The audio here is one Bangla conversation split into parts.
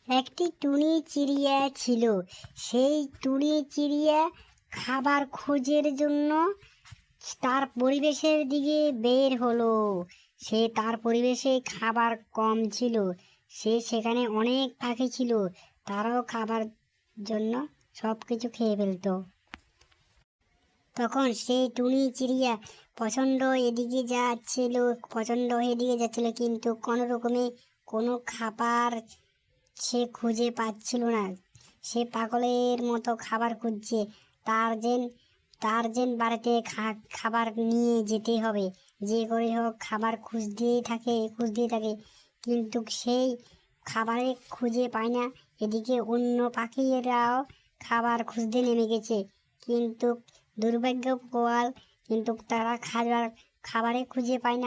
একটি টুনি চিড়িয়া ছিল। সেই টুনি চিড়িয়া খাবার খোঁজের জন্য তার পরিবেশের দিকে বের হলো। তার পরিবেশে খাবার কম ছিল। সেখানে অনেক পাখি ছিল, তারাও খাবার জন্য সব কিছু খেয়ে ফেলত। তখন সেই টুনি চিড়িয়া প্রচণ্ড এদিকে যাচ্ছিল, কিন্তু কোনো রকমে কোনো খাবার সে খুঁজে পাচ্ছিল না। সে পাগলের মতো খাবার খুঁজছে। তার যেন বাড়িতে খাবার নিয়ে যেতে হবে। যে করে হোক খাবার খুঁজতেই থাকে। কিন্তু সেই খাবারে খুঁজে পায় না। এদিকে অন্য পাখিরাও খাবার খুঁজতে নেমে গেছে, কিন্তু দুর্ভাগ্য পোয়াল, কিন্তু তারা খাবারে খুঁজে পায়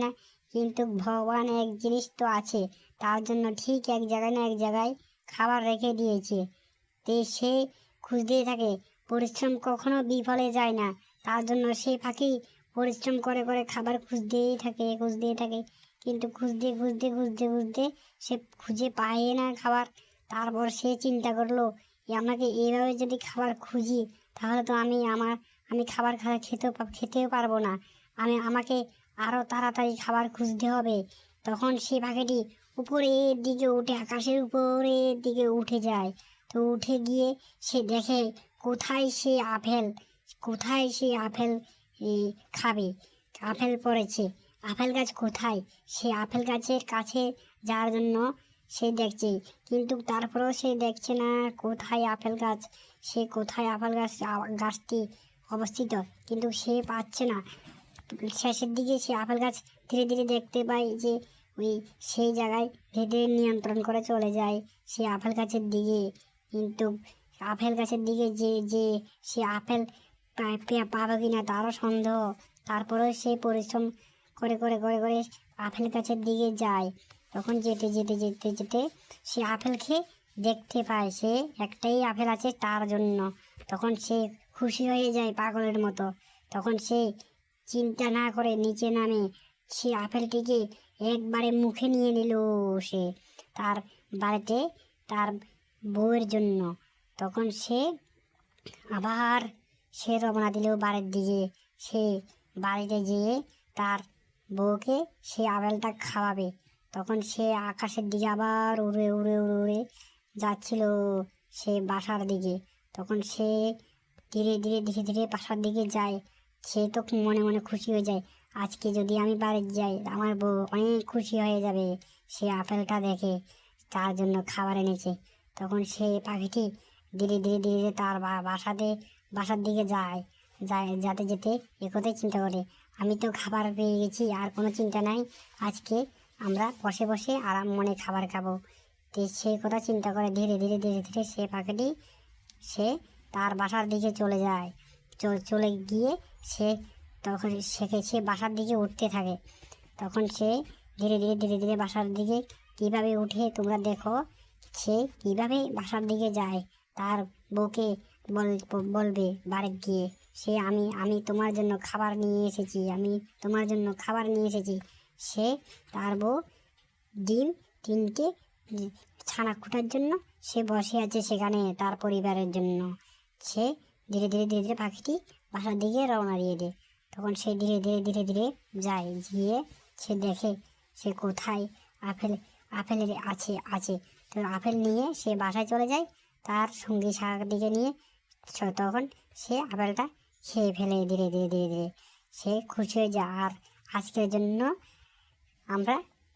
না। কিন্তু ভগবান এক জিনিস তো আছে, তার জন্য ঠিক এক জায়গায় না এক জায়গায় খাবার রেখে দিয়েছে। সে খুঁজতেই থাকে। পরিশ্রম কখনো বিফলে যায় না। তার জন্য সে পাখি পরিশ্রম করে খাবার খুঁজতেই থাকে। কিন্তু খুঁজতে সে খুঁজে পায় না খাবার। তারপর সে চিন্তা করলো, আমাকে এইভাবে যদি খাবার খুঁজি, তাহলে তো আমি খাবার খেতেও পারবো না। আমাকে আরও তাড়াতাড়ি খাবার খুঁজতে হবে। তখন সে পাখিটি উপরের দিকে উঠে, আকাশের উপরের দিকে উঠে যায়। তো উঠে গিয়ে সে দেখে কোথায় সে আপেল খাবে। আপেল পড়েছে। আপেল গাছ কোথায়? সে আপেল গাছের কাছে যাওয়ার জন্য সে দেখছে, কিন্তু তারপরেও সে দেখছে না কোথায় আপেল গাছটি অবস্থিত, কিন্তু সে পাচ্ছে না। শেষের দিকে সে আপেল গাছ ধীরে ধীরে দেখতে পায় যে সেই জায়গায় ধীরে ধীরে নিয়ন্ত্রণ করে চলে যায় সে আপেল গাছের দিকে। কিন্তু আপেল গাছের দিকে যে সে আপেল পাবে কিনা তারও সন্দেহ। তারপরেও সে পরিশ্রম করে আপেল গাছের দিকে যায়। তখন যেতে সে আপেল খেয়ে দেখতে পায় সে একটাই আপেল আছে তার জন্য। তখন সে খুশি হয়ে যায় পাগলের মতো। তখন সে চিন্তা না করে নিচে নামে সে আপেলটিকে একবারে মুখে নিয়ে নিল সে তার বাড়িতে তার বউয়ের জন্য। তখন সে আবার রওনা দিল বাড়ির দিকে। সে বাড়িতে যেয়ে তার বউকে সে আপেলটা খাওয়াবে। তখন সে আকাশের দিকে আবার উড়ে যাচ্ছিল সে বাসার দিকে। তখন সে ধীরে ধীরে বাসার দিকে যায়। সে তো মনে মনে খুশি হয়ে যায়, আজকে যদি আমি বাড়ি যাই আমার বউ অনেক খুশি হয়ে যাবে সে আপেলটা দেখে, তার জন্য খাবার এনেছে। তখন সে পাখিটি ধীরে ধীরে তার বাসার দিকে যেতে একথাই চিন্তা করে, আমি তো খাবার পেয়ে গেছি, আর কোনো চিন্তা নাই, আজকে আমরা বসে আরাম মনে খাবার খাবো। তো সেই কথা চিন্তা করে ধীরে ধীরে সে পাখিটি সে তার বাসার দিকে চলে যায়। চলে গিয়ে তখন সে বাসার দিকে উঠতে থাকে। তখন সে ধীরে ধীরে বাসার দিকে কীভাবে উঠে তোমরা দেখো। সে কীভাবে বাসার দিকে যায়, তার বউকে বলবে বাড়ি গিয়ে সে আমি তোমার জন্য খাবার নিয়ে এসেছি। সে তার বউ ডিম 3টে ছানা কুটার জন্য সে বসে আছে সেখানে তার পরিবারের জন্য। সে ধীরে ধীরে পাখিটি বাসার দিকে রওনা দিয়ে দেয়। তখন সে ধীরে ধীরে যায়, গিয়ে সে দেখে সে কোথায় আপেল আছে। তো আপেল নিয়ে সে বাসায় চলে যায় তার সঙ্গী দিকে নিয়ে। তখন সে আপেলটা খেয়ে ফেলে ধীরে ধীরে সে খুশি হয়ে যায়। আর আজকের জন্য আমরা